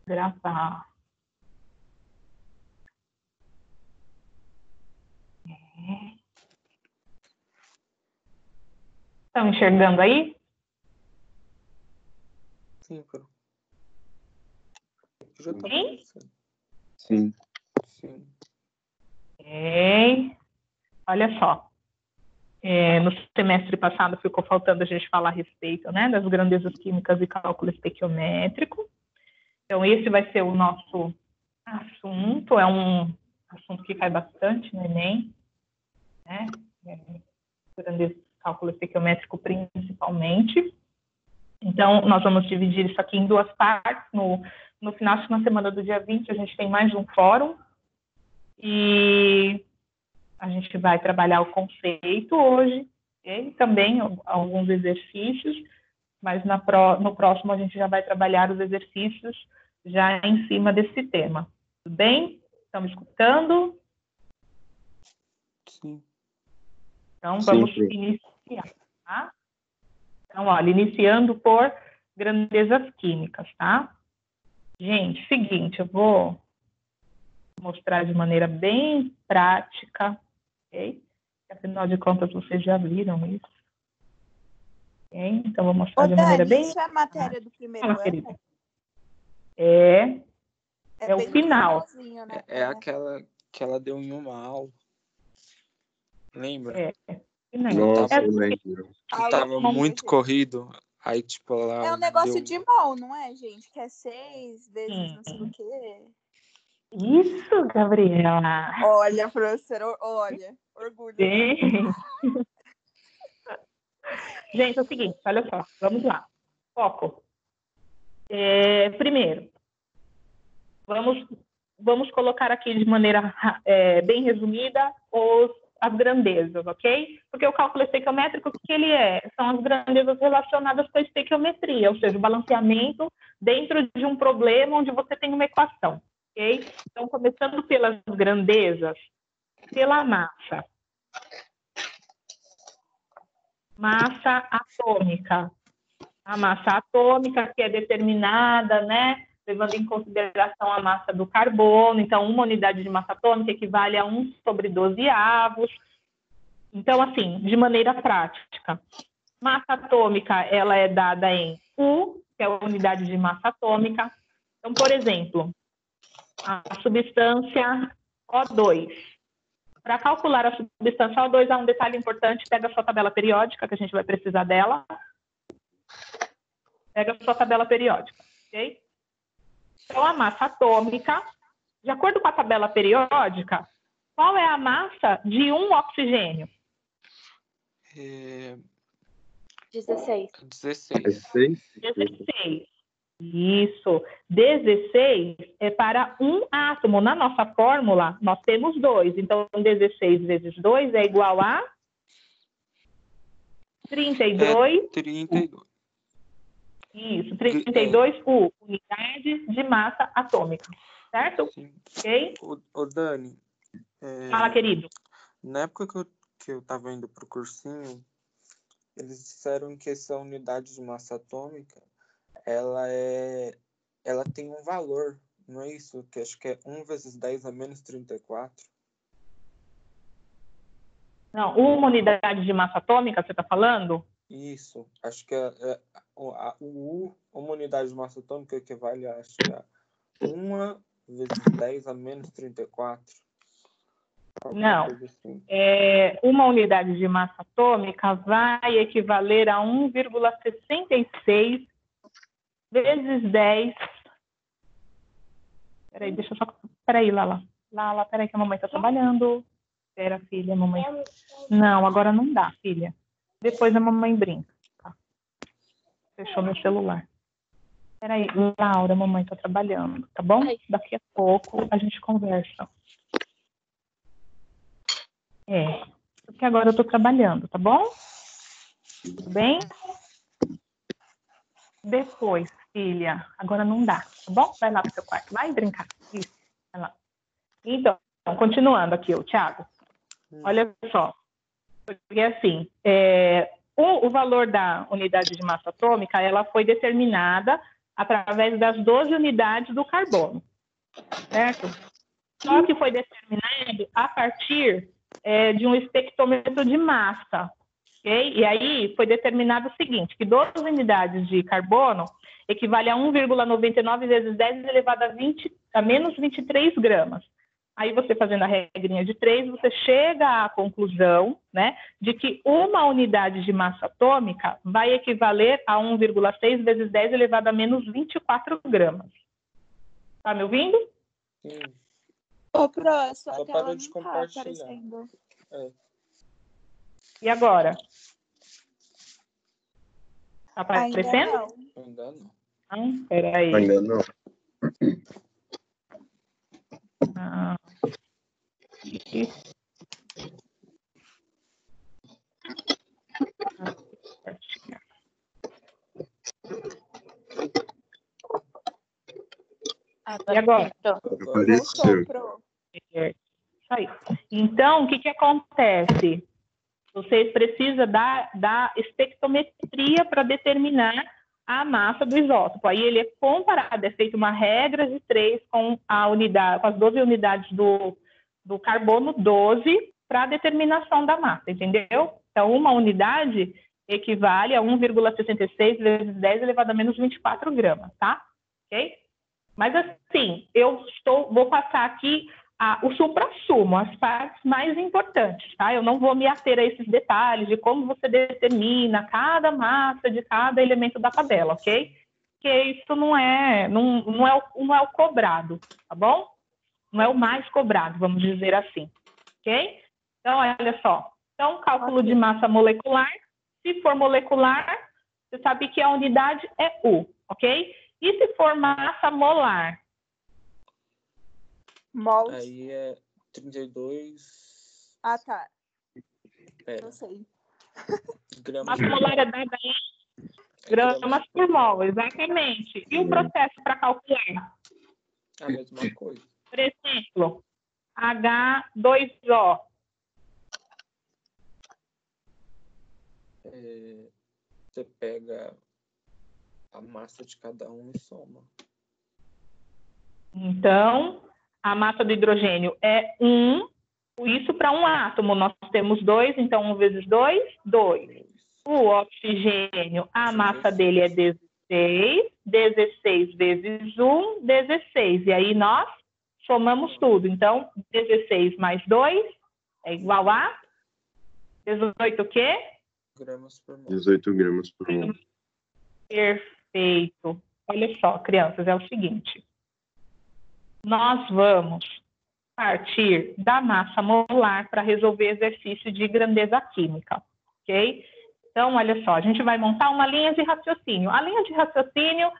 Gravar. Estão enxergando aí? Sim, Pro. Já tá Sim? acontecendo. Sim. Sim. Ok. Olha só. No semestre passado ficou faltando a gente falar a respeito, né, das grandezas químicas e cálculo estequiométrico. Então, esse vai ser o nosso assunto. É um assunto que cai bastante no Enem, né? Grandeza e cálculo estequiométrico principalmente. Então, nós vamos dividir isso aqui em duas partes. No final de semana do dia 20, a gente tem mais um fórum. E a gente vai trabalhar o conceito hoje, okay? Também alguns exercícios, mas no próximo a gente já vai trabalhar os exercícios já em cima desse tema. Tudo bem? Estão me escutando? Sim. Então, vamos iniciar, tá? Então, olha, iniciando por grandezas químicas, tá? Gente, seguinte, eu vou mostrar de maneira bem prática, ok? Afinal de contas, vocês já viram isso. Okay? Então, vou mostrar de maneira bem... Isso é a matéria do primeiro ano? Querida. É o bem final. Né? É aquela que ela deu em uma aula. Lembra? Nossa, eu lembro. Que tava muito corrido. Aí, tipo, ela É um negócio deu... de mol, não é, gente? Que é 6 vezes não sei o quê. Isso, Gabriela. Olha, professora, olha. Orgulho. Gente, é o seguinte, olha só. Vamos lá. Foco. Primeiro, vamos colocar aqui de maneira bem resumida as grandezas, ok? Porque o cálculo estequiométrico, o que ele é? São as grandezas relacionadas com a estequiometria, ou seja, o balanceamento dentro de um problema onde você tem uma equação, ok? Então, começando pelas grandezas, pela massa. Massa atômica. A massa atômica, que é determinada, né, levando em consideração a massa do carbono. Então, uma unidade de massa atômica equivale a 1 sobre 12 avos. Então, assim, de maneira prática, massa atômica, ela é dada em U, que é a unidade de massa atômica. Então, por exemplo, a substância O2. Para calcular a substância O2, há um detalhe importante, pega a sua tabela periódica, que a gente vai precisar dela. Pega a sua tabela periódica, ok? Então, a massa atômica, de acordo com a tabela periódica, qual é a massa de um oxigênio? 16. 16. Isso. 16 é para um átomo. Na nossa fórmula, nós temos 2. Então, 16 vezes 2 é igual a 32. 32. Isso, 32 U, unidade de massa atômica, certo? Sim. Ok? Ô Dani, Fala, querido. Na época que eu tava indo pro cursinho, eles disseram que essa unidade de massa atômica, ela tem um valor, não é isso? Que acho que é 1 vezes 10 a menos 34. Não, uma unidade de massa atômica, você está falando? Isso, acho que uma unidade de massa atômica equivale a, acho que a 1 vezes 10 a menos 34. Não, assim. Uma unidade de massa atômica vai equivaler a 1,66 vezes 10. Peraí, deixa eu só... Peraí, Lala. Lala, peraí que a mamãe está trabalhando. Espera, filha, mamãe... Não, agora não dá, filha. Depois a mamãe brinca. Tá? Fechou meu celular. Peraí, Laura, a mamãe está trabalhando, tá bom? Daqui a pouco a gente conversa. Porque agora eu estou trabalhando, tá bom? Tudo bem? Depois, filha, agora não dá, tá bom? Vai lá pro seu quarto, vai brincar. Isso, vai lá. Então, continuando aqui, o Thiago. Olha só. Porque assim, o valor da unidade de massa atômica, ela foi determinada através das 12 unidades do carbono, certo? Só que foi determinado a partir de um espectrômetro de massa, ok? E aí foi determinado o seguinte, que 12 unidades de carbono equivale a 1,99 vezes 10 elevado a menos 23 gramas. Aí você fazendo a regrinha de 3, você chega à conclusão, né, de que uma unidade de massa atômica vai equivaler a 1,6 vezes 10 elevado a menos 24 gramas. Tá me ouvindo? Sim. Ô, Pro, a sua Só tela parou de não tá compartilhar. aparecendo. E agora? Tá Ainda aparecendo? não. Ainda não. Peraí. Ainda não. E agora? Apareceu. Voltou, Pro. Isso aí. Então, o que acontece? Vocês precisam da espectrometria para determinar a massa do isótopo. Aí ele é comparado, é feita uma regra de 3 com as 12 unidades do carbono 12 para a determinação da massa, entendeu? Então, uma unidade equivale a 1,66 vezes 10 elevado a menos 24 gramas, tá? Ok? Mas, assim, vou passar aqui o suprassumo, as partes mais importantes, tá? Eu não vou me ater a esses detalhes de como você determina cada massa de cada elemento da tabela, ok? Porque isso não é o cobrado, tá bom? Não é o mais cobrado, vamos dizer assim, ok? Então, olha só. Então, cálculo de massa molecular. Se for molecular, você sabe que a unidade é U, ok? E se for massa molar? Mols. Aí é 32 Ah, tá. Pera. Não sei. gramas Massa molar é dada em gramas por mol, exatamente. E o processo para calcular? É a mesma coisa. Por exemplo, H2O. Você pega a massa de cada um e soma. Então, a massa do hidrogênio é 1. Isso para um átomo. Nós temos 2, então 1 vezes 2, 2. O oxigênio, a massa dele é 16. 16 vezes 1, 16. E aí nós somamos tudo. Então, 16 mais 2 é igual a 18 o quê? Gramas por mol. 18 gramas por mol. Perfeito. Olha só, crianças, é o seguinte. Nós vamos partir da massa molar para resolver exercício de grandeza química, ok? Então, olha só, a gente vai montar uma linha de raciocínio. A linha de raciocínio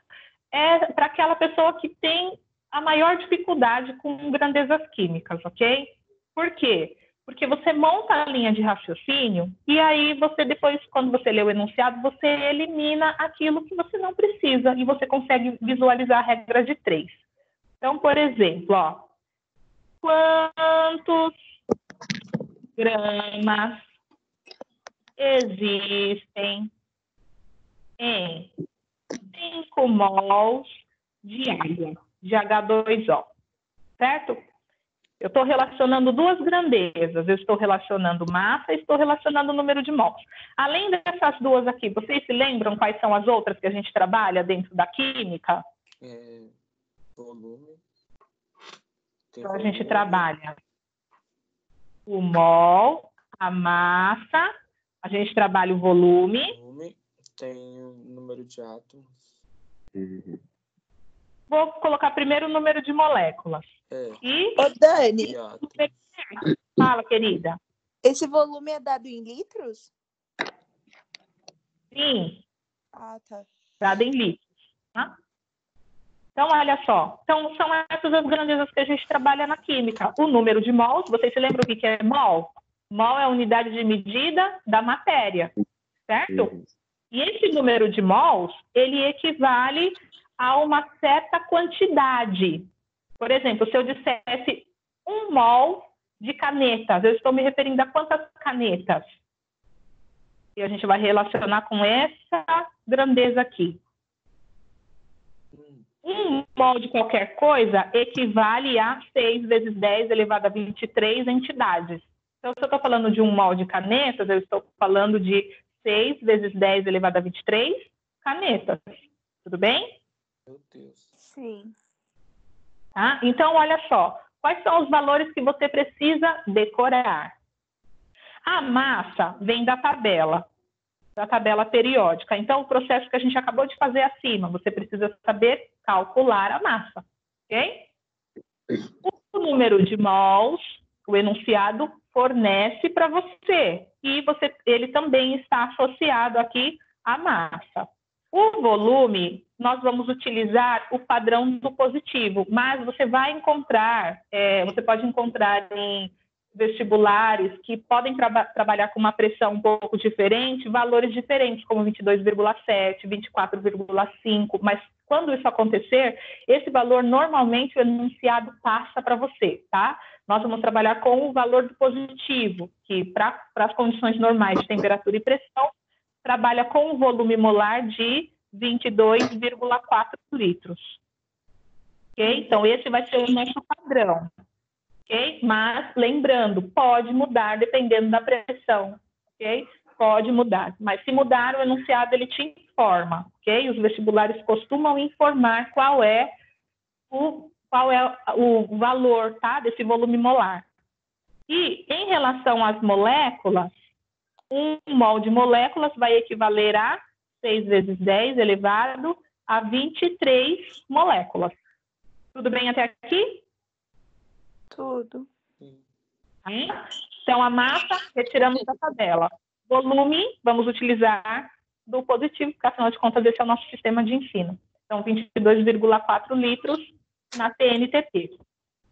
é para aquela pessoa que tem a maior dificuldade com grandezas químicas, ok? Por quê? Porque você monta a linha de raciocínio e aí você depois, quando você lê o enunciado, você elimina aquilo que você não precisa e você consegue visualizar a regra de 3. Então, por exemplo, ó, quantos gramas existem em 5 mols de água, de H2O, certo? Eu estou relacionando duas grandezas, eu estou relacionando massa e estou relacionando o número de mols. Além dessas duas aqui, vocês se lembram quais são as outras que a gente trabalha dentro da química? Volume. Então, a gente trabalha o mol, a massa, a gente trabalha o volume. Tem o número de átomos. Vou colocar primeiro o número de moléculas. Ô, Dani. Fala, querida. Esse volume é dado em litros? Sim. Ah, tá. Dado em litros. Tá? Então, olha só. Então, são essas as grandezas que a gente trabalha na química. O número de mols, vocês se lembram o que é mol? Mol é a unidade de medida da matéria, certo? E esse número de mols, ele equivale a uma certa quantidade. Por exemplo, se eu dissesse 1 mol de canetas, eu estou me referindo a quantas canetas? E a gente vai relacionar com essa grandeza aqui. Um mol de qualquer coisa equivale a 6 vezes 10 elevado a 23 entidades. Então, se eu estou falando de um mol de canetas, eu estou falando de 6 vezes 10 elevado a 23 canetas. Tudo bem? Meu Deus. Sim. Tá? Então, olha só. Quais são os valores que você precisa decorar? A massa vem da tabela periódica. Então, o processo que a gente acabou de fazer acima, você precisa saber calcular a massa, ok? O número de mols, o enunciado fornece para você. E ele também está associado aqui à massa. O volume, nós vamos utilizar o padrão do positivo, mas você vai encontrar, você pode encontrar em vestibulares que podem trabalhar com uma pressão um pouco diferente, valores diferentes, como 22,7, 24,5, mas quando isso acontecer, esse valor normalmente o enunciado passa para você, tá? Nós vamos trabalhar com o valor do positivo, que para as condições normais de temperatura e pressão, trabalha com um volume molar de 22,4 litros. Ok? Então, esse vai ser o nosso padrão. Ok? Mas, lembrando, pode mudar dependendo da pressão. Ok? Pode mudar. Mas, se mudar, o enunciado ele te informa. Ok? Os vestibulares costumam informar qual é o valor, tá? Desse volume molar. E, em relação às moléculas, um mol de moléculas vai equivaler a 6 vezes 10 elevado a 23 moléculas. Tudo bem até aqui? Tudo. Então, a massa, retiramos da tabela. Volume, vamos utilizar do positivo, porque, afinal de contas, esse é o nosso sistema de ensino. Então, 22,4 litros na TNTP.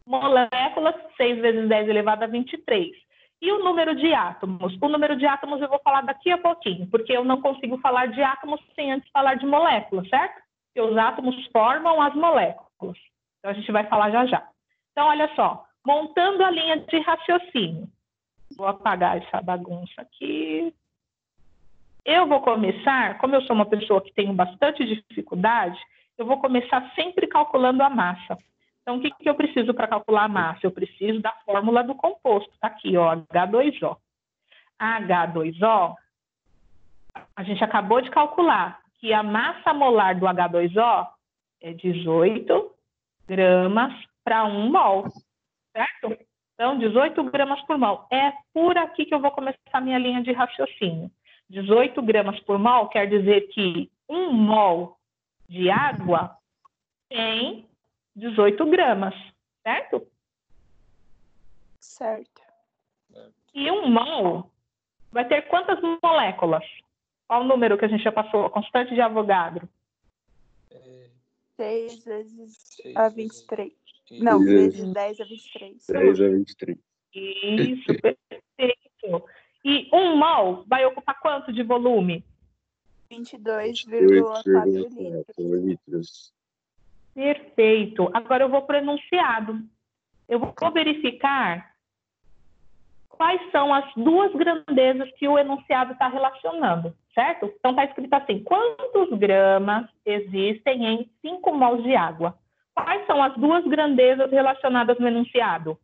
Moléculas, 6 vezes 10 elevado a 23. E o número de átomos? O número de átomos eu vou falar daqui a pouquinho, porque eu não consigo falar de átomos sem antes falar de moléculas, certo? Porque os átomos formam as moléculas. Então, a gente vai falar já já. Então, olha só. Montando a linha de raciocínio. Vou apagar essa bagunça aqui. Eu vou começar, como eu sou uma pessoa que tenho bastante dificuldade, eu vou começar sempre calculando a massa. Então, o que eu preciso para calcular a massa? Eu preciso da fórmula do composto. Está aqui, ó, H2O. H2O, a gente acabou de calcular que a massa molar do H2O é 18 gramas para 1 mol, certo? Então, 18 gramas por mol. É por aqui que eu vou começar a minha linha de raciocínio. 18 gramas por mol quer dizer que 1 mol de água tem 18 gramas, certo? Certo. E 1 mol vai ter quantas moléculas? Qual o número que a gente já passou? A constante de Avogadro. 6 vezes a 23. Não, vezes 10 a 23. 10 a 23. Isso, perfeito. E 1 mol vai ocupar quanto de volume? 22,4 litros. Perfeito. Agora eu vou para o enunciado. Eu vou verificar quais são as duas grandezas que o enunciado está relacionando, certo? Então está escrito assim, quantos gramas existem em 5 mols de água? Quais são as duas grandezas relacionadas no enunciado?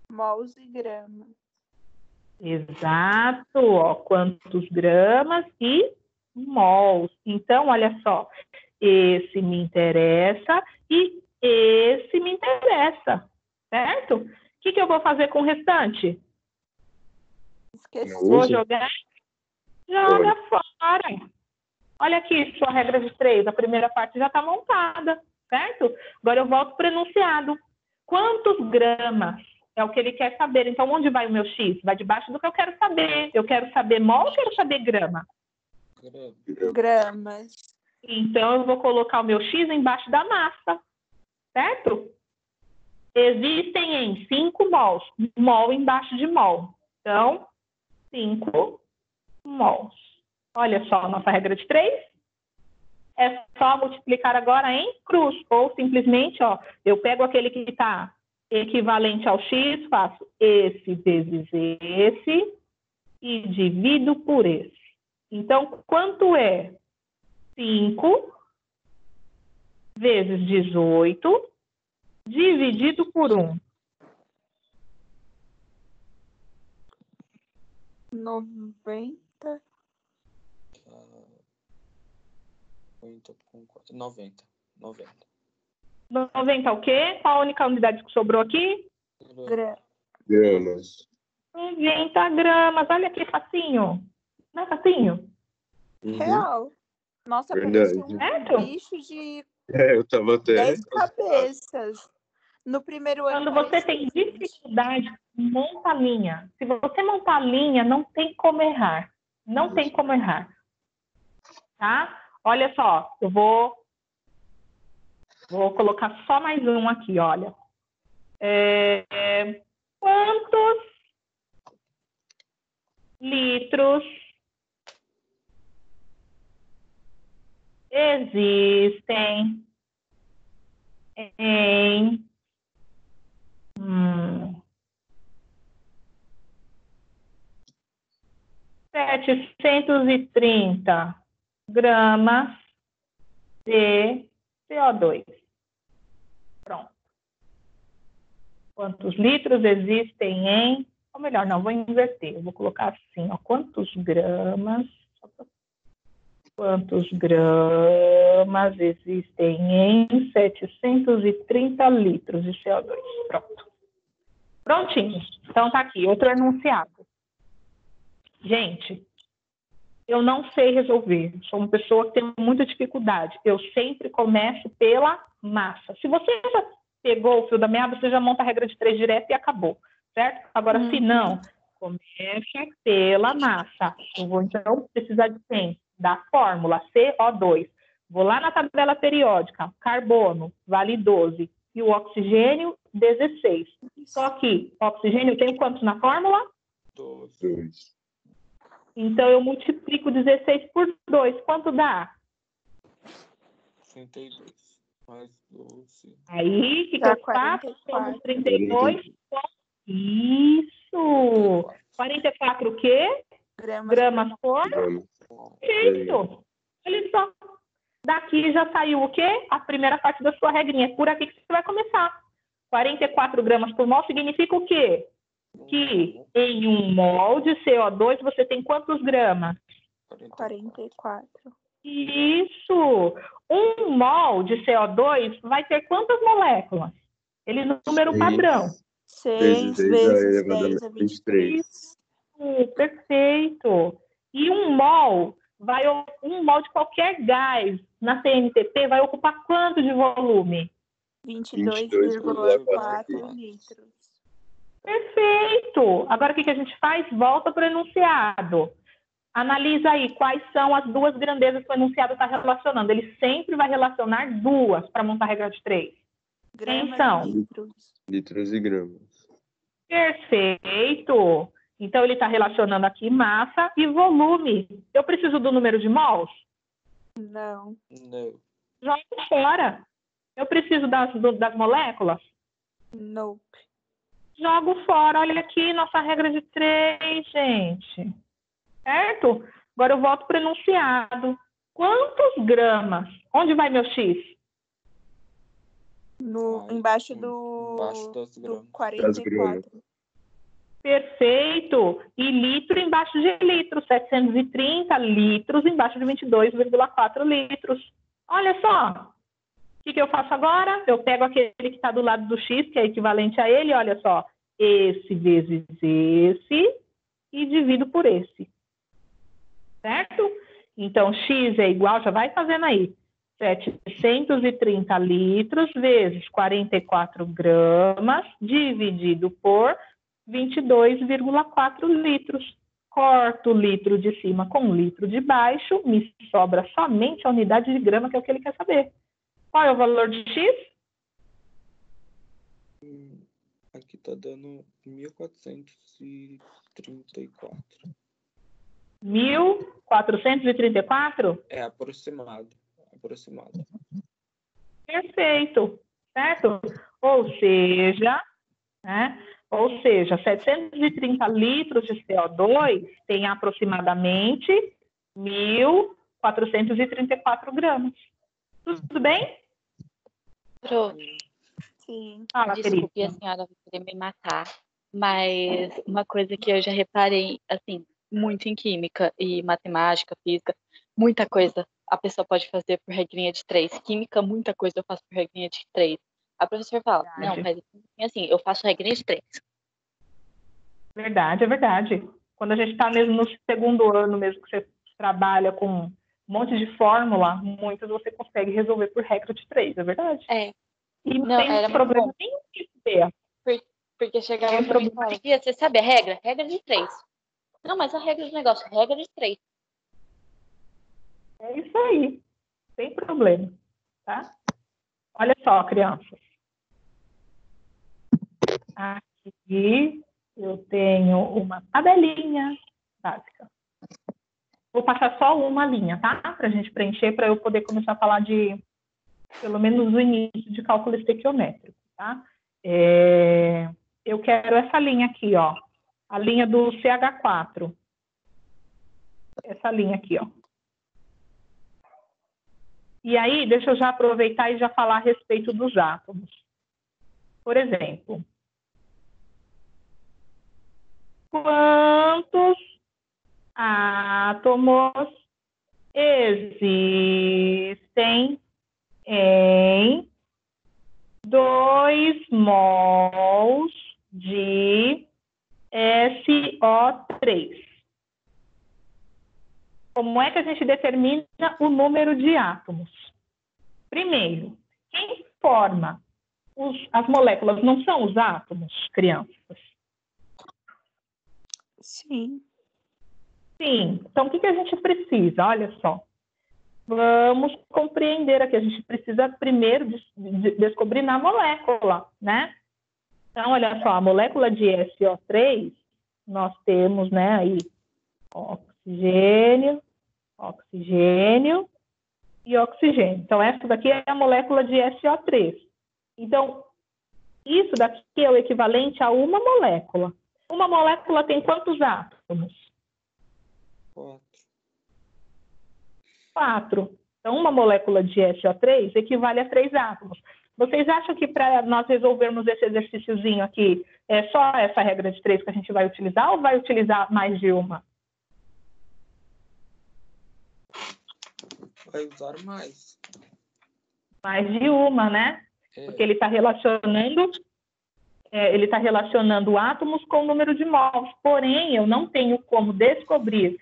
Mols e gramas. Exato, ó, quantos gramas e mols. Então, olha só, esse me interessa e esse me interessa, certo? O que eu vou fazer com o restante? Esqueci. Vou jogar? Joga fora. Olha aqui, sua regra de 3, a primeira parte já está montada, certo? Agora eu volto para o enunciado. Quantos gramas? É o que ele quer saber. Então, onde vai o meu X? Vai debaixo do que eu quero saber. Eu quero saber mol ou quero saber grama? Gramas. Então, eu vou colocar o meu X embaixo da massa, certo? Existem em 5 mols. Mol embaixo de mol. Então, 5 mols. Olha só a nossa regra de 3. É só multiplicar agora em cruz. Ou simplesmente, ó, eu pego aquele que está equivalente ao X, faço esse vezes esse e divido por esse. Então, quanto é 5 vezes 18, dividido por 1. 90. 90. 90 o quê? Qual a única unidade que sobrou aqui? Gramas. 90 gramas. Olha que facinho. Não é facinho? Real. Nossa, Verdade. parece um bicho de Eu tava até... 10 cabeças. No primeiro ano. Quando você tem dificuldade, monta a linha. Se você montar a linha, não tem como errar. Não tem como errar. Tá? Olha só, eu vou colocar só mais um aqui, olha. Quantos litros existem em 730 gramas de CO2. Pronto. Quantos litros existem em... Ou melhor, não, vou inverter. Eu vou colocar assim, ó. Quantos gramas existem em 730 litros de CO2? Pronto. Prontinho. Então, tá aqui, outro enunciado. Gente, eu não sei resolver. Sou uma pessoa que tem muita dificuldade. Eu sempre começo pela massa. Se você já pegou o fio da meada, você já monta a regra de 3 direto e acabou, certo? Agora, se não, começa pela massa. Eu vou, então, precisar de quem? Da fórmula CO2. Vou lá na tabela periódica. Carbono vale 12 e o oxigênio, 16. Só que oxigênio tem quantos na fórmula? 2. Então, eu multiplico 16 por 2. Quanto dá? 32. Mais 12. Aí, o que eu faço? Somos 32. Isso! 44 o quê? Gramas por? Perfeito! Olha só. Daqui já saiu o quê? A primeira parte da sua regrinha. É por aqui que você vai começar. 44 gramas por mol significa o quê? Que em 1 mol de CO2 você tem quantos gramas? 44. Isso! 1 mol de CO2 vai ter quantas moléculas? Ele no número padrão. 6 vezes 10 é 23. Perfeito! E 1 mol de qualquer gás na CNTP vai ocupar quanto de volume? 22,4 litros. Perfeito! Agora o que a gente faz? Volta para o enunciado. Analisa aí quais são as duas grandezas que o enunciado está relacionando. Ele sempre vai relacionar duas para montar a regra de 3. Quem são? Litros e gramas. Perfeito! Então, ele está relacionando aqui massa e volume. Eu preciso do número de mols? Não. Joga fora. Eu preciso das moléculas? Nope. Jogo fora. Olha aqui, nossa regra de 3, gente. Certo? Agora eu volto para o enunciado. Quantos gramas? Onde vai meu X? Embaixo do 44. Perfeito. E litro embaixo de litro. 730 litros embaixo de 22,4 litros. Olha só. O que eu faço agora? Eu pego aquele que está do lado do X, que é equivalente a ele. Olha só. Esse vezes esse. E divido por esse. Certo? Então, X é igual, já vai fazendo aí. 730 litros vezes 44 gramas dividido por 22,4 litros. Corto o litro de cima com o litro de baixo, me sobra somente a unidade de grama, que é o que ele quer saber. Qual é o valor de X? Aqui está dando 1.434. 1.434? É aproximado. Perfeito, certo? Ou seja, 730 litros de CO2 tem aproximadamente 1.434 gramas. Tudo bem? Pro, Sim. Fala, desculpe, querida. a senhora vai querer me matar, mas uma coisa que eu já reparei, assim, muito em química e matemática, física, muita coisa a pessoa pode fazer por regrinha de 3. Química, muita coisa eu faço por regrinha de 3. A professora fala, não, faz assim, eu faço regrinha de 3. Verdade, é verdade. Quando a gente está mesmo no segundo ano, mesmo que você trabalha com um monte de fórmula, muitas você consegue resolver por regra de 3, é verdade. É. E não, Não, tem era muito problema bom. nenhum em ter. Porque chegava Tem pra mim e problema. falava, Bia, você sabe a regra? Regra de 3. Não, mas a regra do negócio, regra de 3. É isso aí, sem problema, tá? Olha só, crianças. Aqui eu tenho uma tabelinha básica. Vou passar só uma linha, tá? Para a gente preencher, para eu poder começar a falar de, pelo menos, o início de cálculo estequiométrico, tá? Eu quero essa linha aqui, ó. A linha do CH4. Essa linha aqui, ó. E aí, deixa eu já aproveitar e já falar a respeito dos átomos. Por exemplo, quantos átomos existem em 2 mols de SO3? Como é que a gente determina o número de átomos? Primeiro, quem forma as moléculas não são os átomos, crianças? Sim. Sim. Então, o que a gente precisa? Olha só. Vamos compreender aqui. A gente precisa primeiro descobrir na molécula, né? Então, olha só, a molécula de SO3, nós temos, né, aí, oxigênio, oxigênio e oxigênio. Então, essa daqui é a molécula de SO3. Então, isso daqui é o equivalente a uma molécula. Uma molécula tem quantos átomos? 4. Então, uma molécula de SO3 equivale a 3 átomos. Vocês acham que para nós resolvermos esse exercíciozinho aqui, é só essa regra de 3 que a gente vai utilizar ou vai utilizar mais de uma? Vai usar mais. Mais de uma, né? Porque ele está relacionando átomos com o número de mols. Porém, eu não tenho como descobrir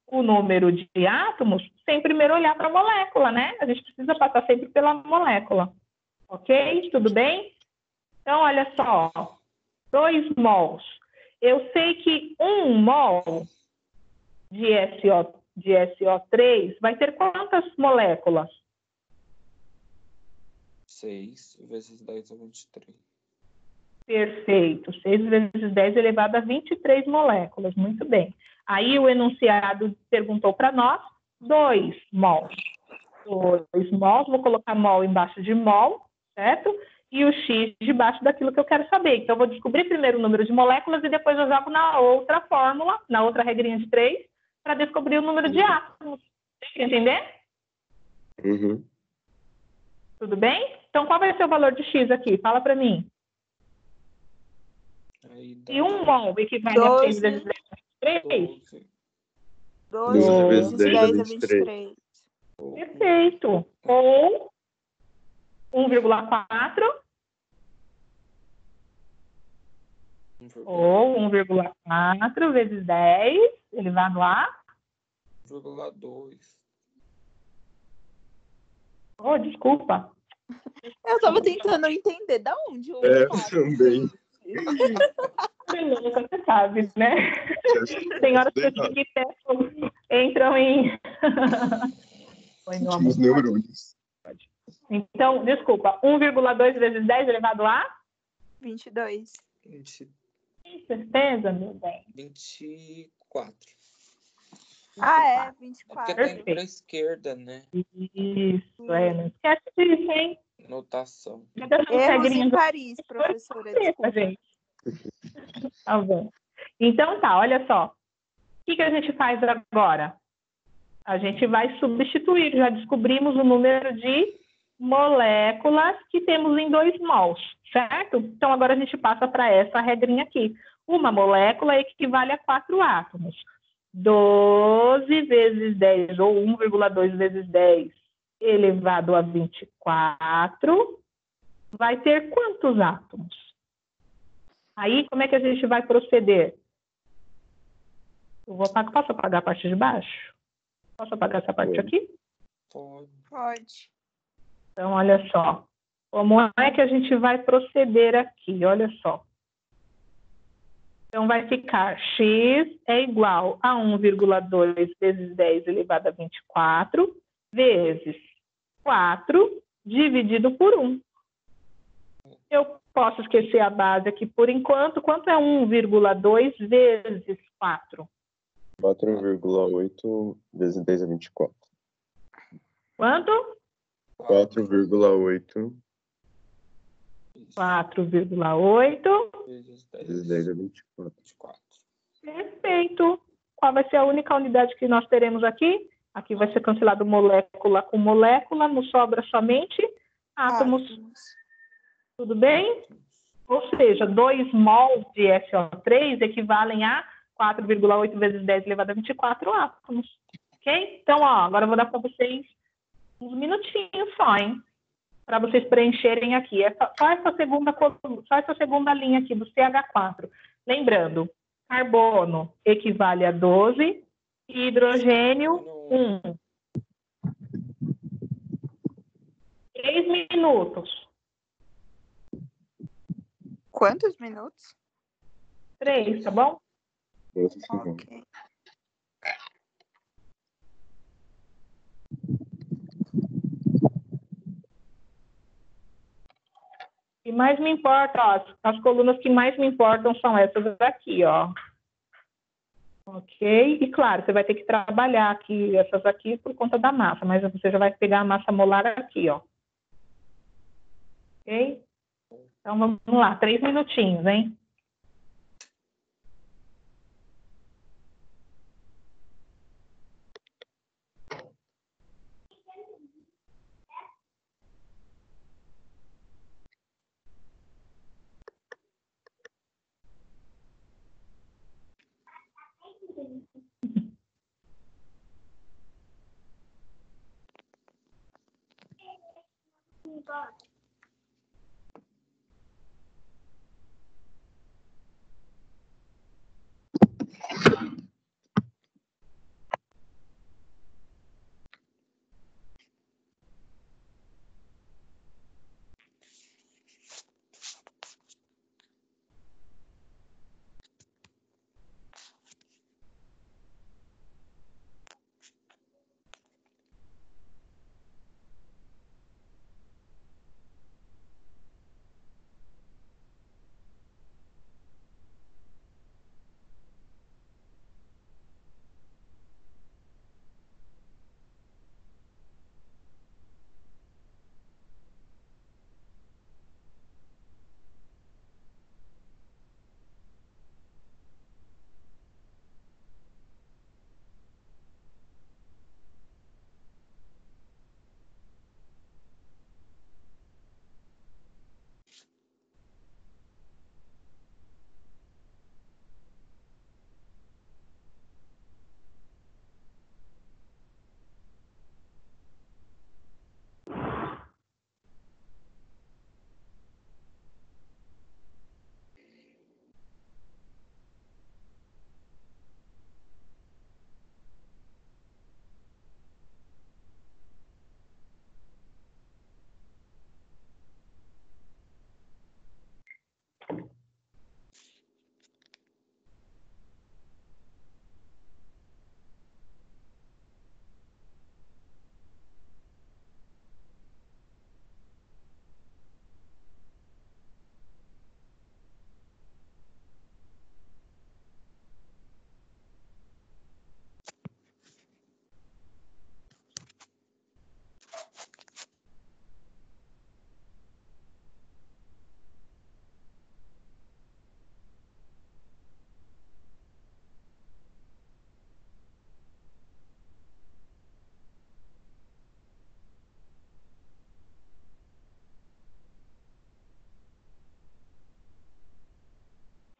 o número de átomos sem primeiro olhar para a molécula, né? A gente precisa passar sempre pela molécula. Ok? Tudo bem? Então, olha só. 2 mols. Eu sei que 1 mol de SO3 vai ter quantas moléculas? 6 vezes 10 a 23. Perfeito. 6 vezes 10 elevado a 23 moléculas. Muito bem. Aí o enunciado perguntou para nós 2 mols. 2 mols, vou colocar mol embaixo de mol, certo? E o X debaixo daquilo que eu quero saber. Então, eu vou descobrir primeiro o número de moléculas e depois eu jogo na outra fórmula, na outra regrinha de 3, para descobrir o número de átomos. Quer entender? Uhum. Tudo bem? Então, qual vai ser o valor de X aqui? Fala para mim. E 1 mol equivale a 6 vezes 10 a 23? 12 vezes 10 a 23. 23. Perfeito. Ou 1,4 ou 1,4 vezes 10 elevado a 1,2. Oh, desculpa. Eu tava tentando entender da onde o Também. Beleza, você sabe, né? Tem horas que eu digo que entram em... Oi, meu amor. Os neurônios. Então, desculpa, 1,2 vezes 10 elevado a 22. Tem certeza, meu bem? 24. Ah, é, É 24. porque tem para a esquerda, né? Isso, não esquece disso, hein? Notação. Erros em Paris, professora, desculpa. Gente. Tá bom. Então tá, olha só. O que a gente faz agora? A gente vai substituir. Já descobrimos o número de moléculas que temos em 2 mols, certo? Então, agora a gente passa para essa regrinha aqui. Uma molécula equivale a 4 átomos. 12 vezes 10, ou 1,2 vezes 10 elevado a 24, vai ter quantos átomos? Aí, como é que a gente vai proceder? Posso apagar a parte de baixo? Posso apagar essa parte aqui? Pode. Então, olha só. Como é que a gente vai proceder aqui? Olha só. Então, vai ficar x é igual a 1,2 vezes 10 elevado a 24, vezes 4 dividido por 1. Eu posso esquecer a base aqui por enquanto. Quanto é 1,2 vezes 4? 4,8 vezes 10 é 24. Quanto? 4,8 4,8 vezes 10 é 24. Perfeito. Qual vai ser a única unidade que nós teremos aqui? Aqui vai ser cancelado molécula com molécula, nos sobra somente átomos. Tudo bem? Ou seja, 2 mols de SO3 equivalem a 4,8 vezes 10 elevado a 24 átomos. Ok? Então, ó, agora eu vou dar para vocês uns minutinhos só, hein? Para vocês preencherem aqui. Só essa segunda linha aqui do CH4. Lembrando, carbono equivale a 12, hidrogênio 1. 3 minutos. Quantos minutos? 3, tá bom? Ok. O que mais me importa, ó, as colunas que mais me importam são essas aqui, ó. Ok? E claro, você vai ter que trabalhar aqui, essas aqui, por conta da massa, mas você já vai pegar a massa molar aqui, ó. Ok? Então, vamos lá, 3 minutinhos, hein?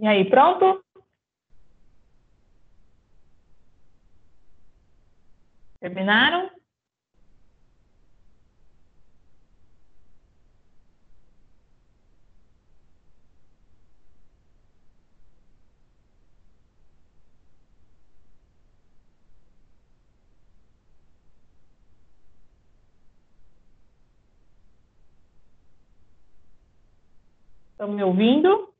E aí, pronto? Terminaram? Estão me ouvindo?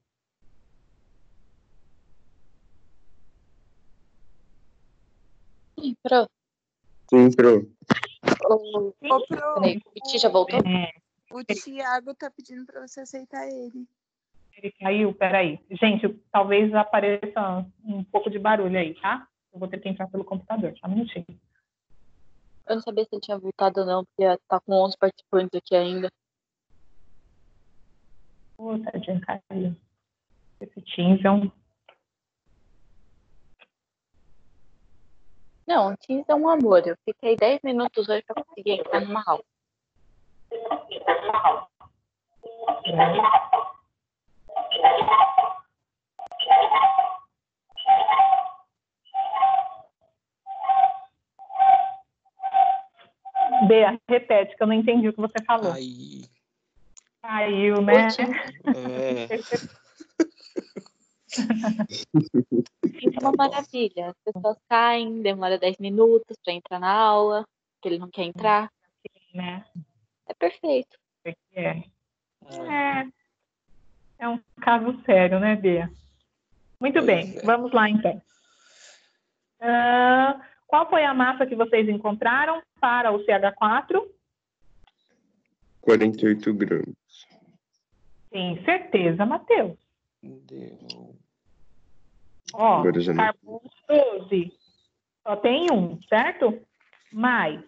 Sim, Pro. Sim, Pro. Ô, Pro, Peraí, o Ti já voltou? o Thiago tá pedindo pra você aceitar ele. Ele caiu? Peraí. Gente, talvez apareça um pouco de barulho aí, tá? Eu vou ter que entrar pelo computador. Só um minutinho. Eu não sabia se ele tinha voltado ou não, porque tá com 11 participantes aqui ainda. Ô, tadinho, caiu. Esse Teams é um... Não, o Teams é um amor. Eu fiquei 10 minutos hoje pra conseguir entrar numa aula. Bea, repete, que eu não entendi o que você falou. Aí. Caiu, né? O Teams é uma maravilha. As pessoas caem, demora 10 minutos pra entrar na aula, que ele não quer entrar. Né? É perfeito. É um caso sério, né, Bea? Muito Pois bem, é. vamos lá então. Qual foi a massa que vocês encontraram para o CH4? 48 gramas. Tem certeza, Matheus. Deu. Ó, Agora já não. carbono 12. Só tem um, certo? Mais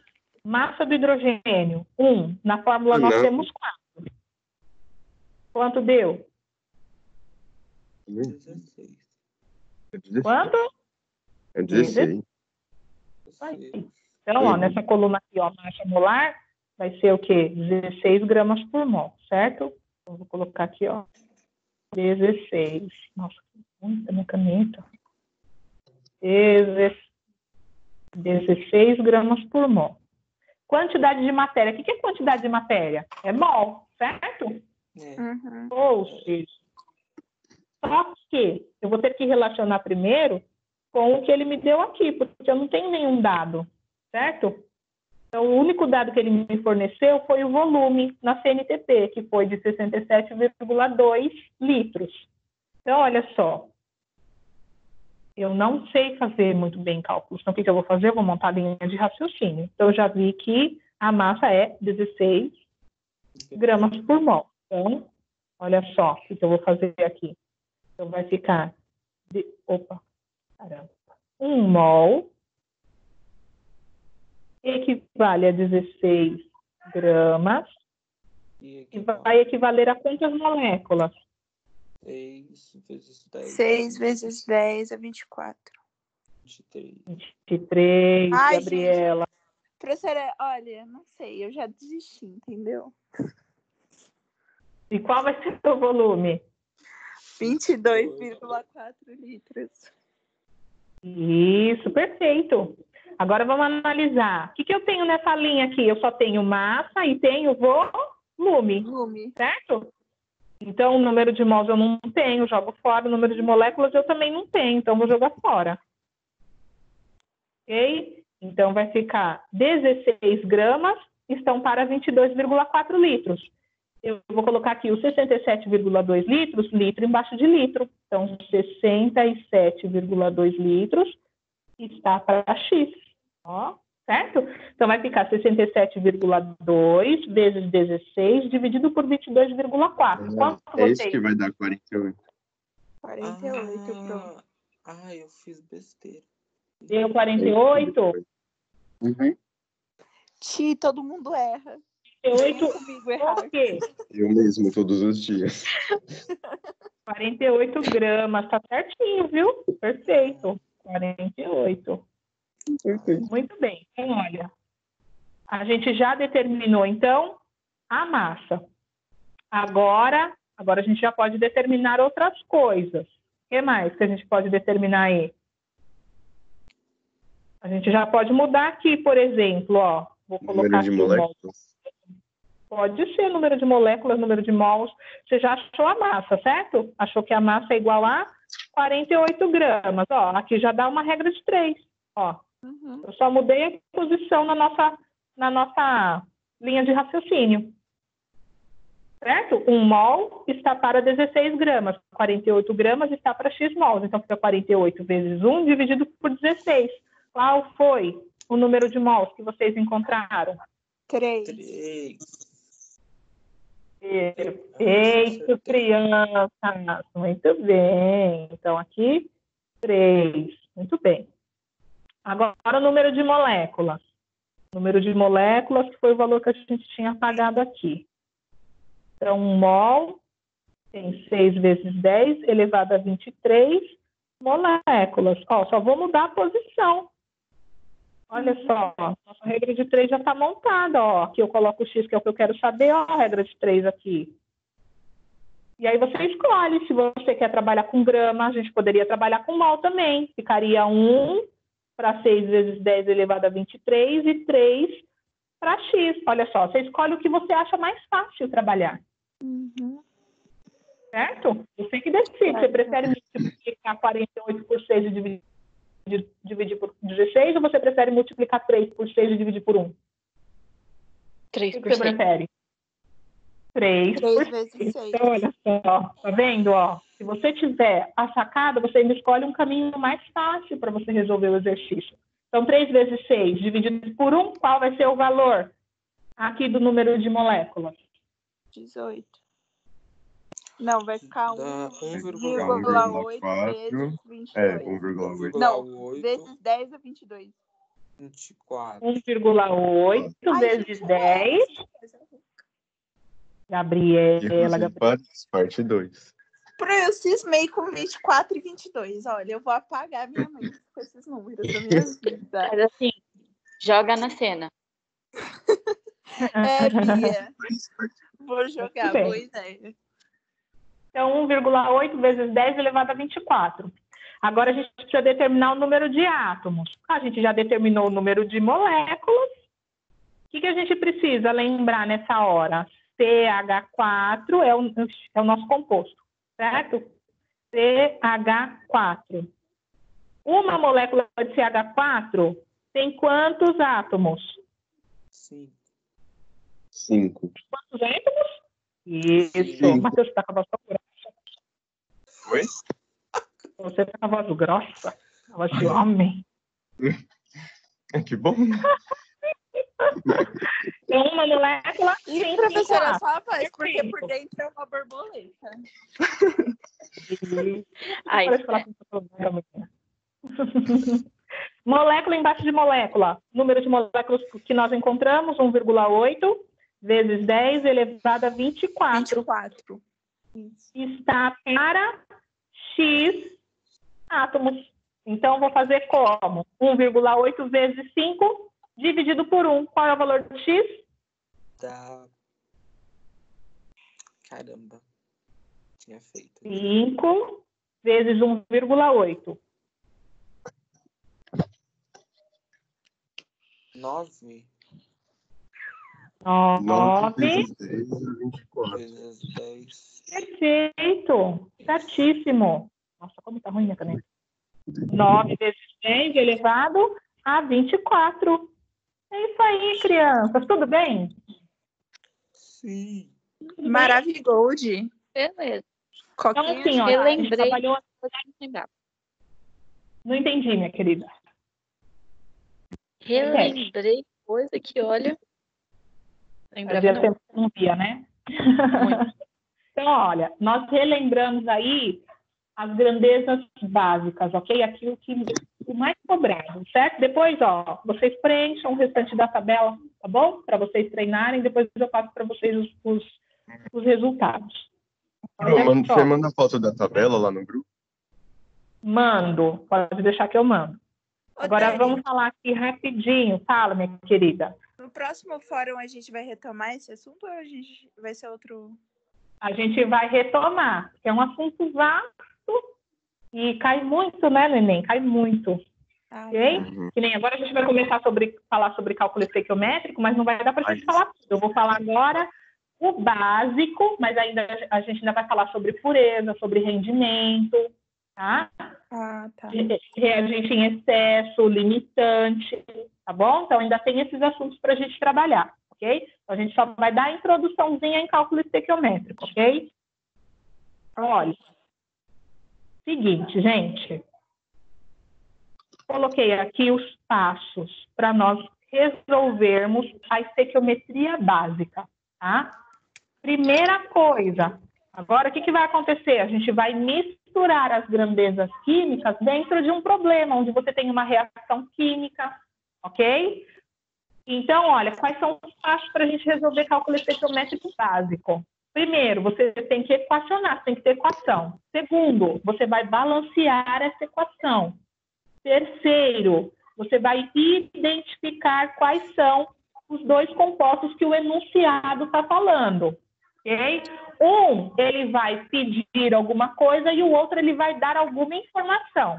massa do hidrogênio, 1. Na fórmula nós Não. temos 4. Quanto deu? 16. É 16. Quanto? É 16. Então, ó, nessa coluna aqui, ó, massa molar, vai ser o quê? 16 gramas por mol, certo? Então, vou colocar aqui, ó, 16. Nossa, que ruim da minha caneta. 16 gramas por mol. Quantidade de matéria. O que é quantidade de matéria? É mol, certo? Uhum. Ou seja, só que eu vou ter que relacionar primeiro com o que ele me deu aqui, porque eu não tenho nenhum dado, certo? Então, o único dado que ele me forneceu foi o volume na CNTP, que foi de 67,2 litros. Então, olha só. Eu não sei fazer muito bem cálculos. Então, o que eu vou fazer? Eu vou montar a linha de raciocínio. Então, eu já vi que a massa é 16 gramas por mol. Então, olha só o que eu vou fazer aqui. Então, vai ficar... 1 mol equivale a 16 gramas e vai equivaler a quantas moléculas? 6 vezes 10. 6 vezes 10 é 24. 23. 23, Ai, Gabriela. Professora, olha, não sei, eu já desisti, entendeu? E qual vai ser o volume? 22,4 litros. Isso, perfeito. Agora vamos analisar. O que eu tenho nessa linha aqui? Eu só tenho massa e tenho volume, certo? Então, o número de mols eu não tenho, jogo fora. O número de moléculas eu também não tenho, então vou jogar fora. Ok? Então, vai ficar 16 gramas estão para 22,4 litros. Eu vou colocar aqui os 67,2 litros, litro embaixo de litro. Então, 67,2 litros está para X. Ó, certo? Então, vai ficar 67,2 vezes 16 dividido por 22,4. Quanto É isso que vai dar 48. 48, pronto. Eu fiz besteira. Deu 48? Uhum. Ti, todo mundo erra. 48 comigo errar. por quê? Eu mesmo, todos os dias. 48 gramas, tá certinho, viu? Perfeito. 48. Perfeito. Muito bem. Então, olha, a gente já determinou, então, a massa. Agora a gente já pode determinar outras coisas. que mais que a gente pode determinar aí? A gente já pode mudar aqui, por exemplo, ó. Vou colocar Número de aqui o mol. moléculas. Pode ser número de moléculas, número de mols. Você já achou a massa, certo? Achou que a massa é igual a 48 gramas. Ó, aqui já dá uma regra de 3. Ó, eu só mudei a posição na nossa linha de raciocínio. Certo? 1 mol está para 16 gramas. 48 gramas está para x mols. Então, fica 48 vezes 1 dividido por 16. Qual foi o número de mols que vocês encontraram? 3. Perfeito, crianças. Muito bem. Então, aqui, 3. Muito bem. Agora, o número de moléculas. O número de moléculas, que foi o valor que a gente tinha apagado aqui. Então, 1 mol tem 6 vezes 10 elevado a 23 moléculas. Ó, só vou mudar a posição. Olha só, nossa regra de 3 já está montada, ó. Aqui eu coloco o X, que é o que eu quero saber, ó, a regra de 3 aqui. E aí você escolhe, se você quer trabalhar com grama, a gente poderia trabalhar com mol também. Ficaria 1 para 6 vezes 10 elevado a 23 e 3 para X. Olha só, você escolhe o que você acha mais fácil trabalhar. Certo? Você que decide. Você prefere multiplicar 48 por 6 e dividir por 16, ou você prefere multiplicar 3 por 6 e dividir por 1? 3 O que por você 6. prefere? 3 por 6. vezes 6. Então, olha só, tá vendo? Ó, se você tiver a sacada, você ainda escolhe um caminho mais fácil para você resolver o exercício. Então, 3 vezes 6 dividido por 1, qual vai ser o valor aqui do número de moléculas? 18. Não, vai ficar Dá 1,8 vezes 22. 1,8. Não, vezes 10 é 22. 24. 1,8 vezes 10. Gabriela. Empates, parte 2. Eu cismei com 24 e 22. Olha, eu vou apagar minha mente com esses números da minha vida. Mas assim, joga na cena. Bia. Vou jogar, boa ideia. Então, 1,8 vezes 10 elevado a 24. Agora, a gente precisa determinar o número de átomos. A gente já determinou o número de moléculas. O que a gente precisa lembrar nessa hora? CH4 é o nosso composto, certo? CH4. Uma molécula de CH4 tem quantos átomos? 5. Quantos átomos? Isso. Sim. Matheus, você está com a voz grossa. Oi? Você está com a voz grossa. A voz de homem. Que bom. Então, uma molécula E, tem professora, 5 só a voz, porque Perfeito. por dentro é uma borboleta. Ai, Parece falar molécula embaixo de molécula. Número de moléculas que nós encontramos, 1,8 vezes 10 elevado a 24. 24. Está para X átomos. Então, vou fazer como? 1,8 vezes 5 dividido por 1. Qual é o valor de X? Dá... Caramba. Tinha feito. 5 vezes 1,8. 9 9 9. vezes 10 é 24. vezes 10. Perfeito. Certíssimo. Nossa, como tá ruim minha caneta. 9 vezes 10 elevado a 24. É isso aí, crianças. Tudo bem? Sim. Maravigold. beleza. Então, assim, ó, Eu a gente lembrei. trabalhou... Lembrar. Não entendi, minha querida. Relembrei coisa que, olha. Lembrava Fazia não. tempo que não via, né? Muito. Então, olha, nós relembramos aí as grandezas básicas, ok? Aquilo que o mais cobrado, certo? Depois, ó, vocês preencham o restante da tabela, tá bom? Para vocês treinarem, depois eu passo para vocês os resultados. Bruno, você manda a foto da tabela lá no grupo? Mando, pode deixar que eu mando. Agora Dani, vamos falar aqui rapidinho. Fala, minha querida. no próximo fórum a gente vai retomar esse assunto ou a gente vai ser outro? A gente vai retomar, que é um assunto vasto, E cai muito, né, neném? Cai muito. Ah, Ok? Uhum. Que nem agora a gente vai começar a falar sobre cálculo estequiométrico, mas não vai dar para a gente Ai, falar tudo. Eu vou falar agora o básico, mas a gente ainda vai falar sobre pureza, sobre rendimento, tá? tá. Reagente em excesso, limitante, tá bom? Então ainda tem esses assuntos para a gente trabalhar, ok? Então a gente só vai dar a introduçãozinha em cálculo estequiométrico, ok? Olha, seguinte, gente. Coloquei aqui os passos para nós resolvermos a estequiometria básica, tá? Primeira coisa, agora o que vai acontecer? A gente vai misturar as grandezas químicas dentro de um problema, onde você tem uma reação química, ok? Então, olha, quais são os passos para a gente resolver cálculo estequiométrico básico? Primeiro, você tem que equacionar, tem que ter equação. Segundo, você vai balancear essa equação. Terceiro, você vai identificar quais são os dois compostos que o enunciado está falando, ok? Um, ele vai pedir alguma coisa e o outro, ele vai dar alguma informação.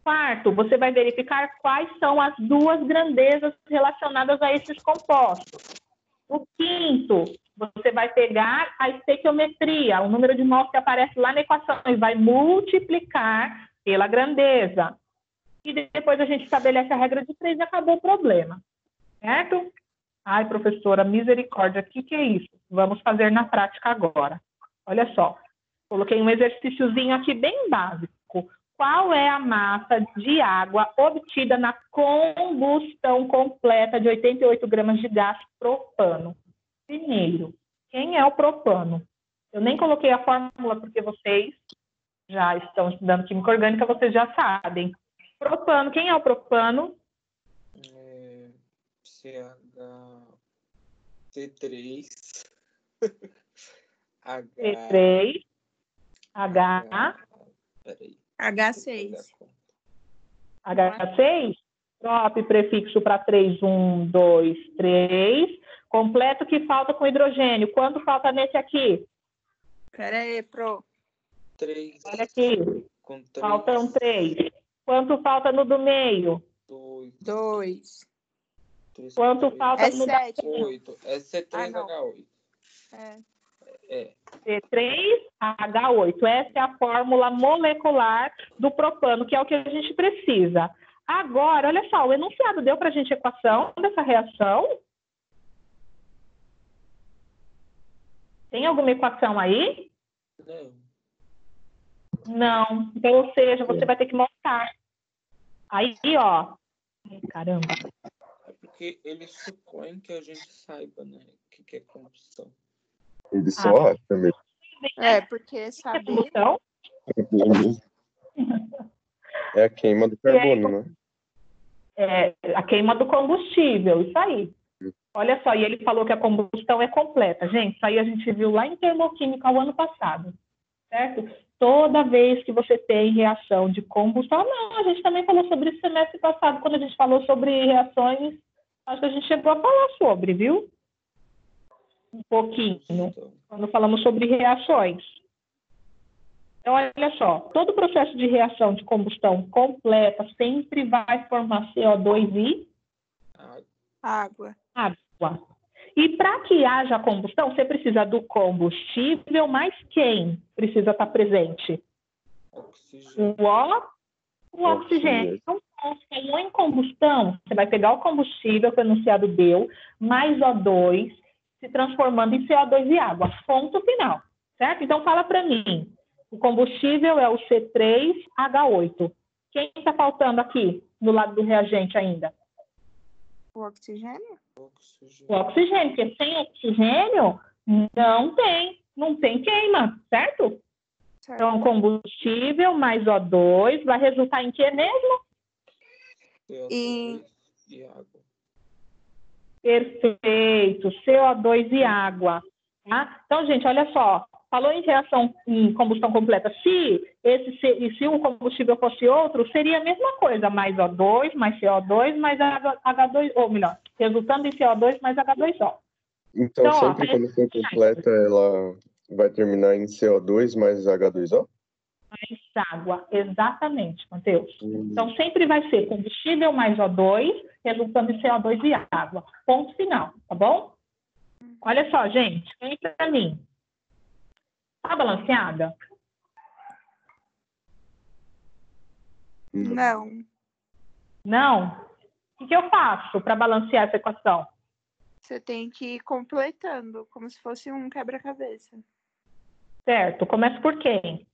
Quarto, você vai verificar quais são as duas grandezas relacionadas a esses compostos. O quinto, você vai pegar a estequiometria, o número de mols que aparece lá na equação, e vai multiplicar pela grandeza. E depois a gente estabelece a regra de 3 e acabou o problema. Certo? Ai, professora, misericórdia, o que é isso? Vamos fazer na prática agora. Olha só, coloquei um exercíciozinho aqui bem básico. Qual é a massa de água obtida na combustão completa de 88 gramas de gás propano? Primeiro, quem é o propano? Eu nem coloquei a fórmula porque vocês já estão estudando química orgânica, vocês já sabem. Propano, quem é o propano? C3 C3 Peraí. H6. H6, prop prefixo para 3, 1, 2, 3. Completo que falta com hidrogênio. Quanto falta nesse aqui? Pera aí, Pro. 3. Olha aqui. Com 3. Faltam 3. Quanto falta no do meio? 2. Quanto falta É no 7. 8. É C3H8. É. C3H8. Essa é a fórmula molecular do propano, que é o que a gente precisa. Agora, olha só, o enunciado deu para a gente a equação dessa reação? Tem alguma equação aí? Não. Então, ou seja, você vai ter que montar. Aí, ó. Caramba. É porque ele supõe que a gente saiba, né? O que é combustão. Ele só acha mesmo. É, porque saber. Combustão? É a queima do carbono, né? É a queima do combustível, isso aí. Olha só, e ele falou que a combustão é completa. Gente, isso aí a gente viu lá em termoquímica o ano passado, certo? Toda vez que você tem reação de combustão, não, a gente também falou sobre isso semestre passado, quando a gente falou sobre reações, acho que a gente chegou a falar sobre, viu? Um pouquinho, quando falamos sobre reações. Então, olha só, todo processo de reação de combustão completa sempre vai formar CO2 e água. E para que haja combustão, você precisa do combustível, mas quem precisa estar presente? O oxigênio. Então, falou em combustão, você vai pegar o combustível que o enunciado deu, mais O2, se transformando em CO2 e água. Ponto final, certo? Então, fala para mim. O combustível é o C3H8. Quem está faltando aqui, do lado do reagente ainda? O oxigênio? O oxigênio, porque sem oxigênio não tem queima, certo? Então, combustível mais O2 vai resultar em quê mesmo? E água. Perfeito, CO2 e água. Tá? Então, gente, olha só. Falou em reação em combustão completa. Se um combustível fosse outro, seria a mesma coisa, mais O2, mais CO2, mais H2, ou melhor, resultando em CO2 mais H2O. Então sempre quando for completa, ela vai terminar em CO2 mais H2O? mais água. Exatamente, Matheus. Então, sempre vai ser combustível mais O2, resultando em CO2 e água. Ponto final, tá bom? Olha só, gente, vem para mim. Tá balanceada? Não. Não? O que eu faço para balancear essa equação? Você tem que ir completando, como se fosse um quebra-cabeça. Certo. Começa por quem?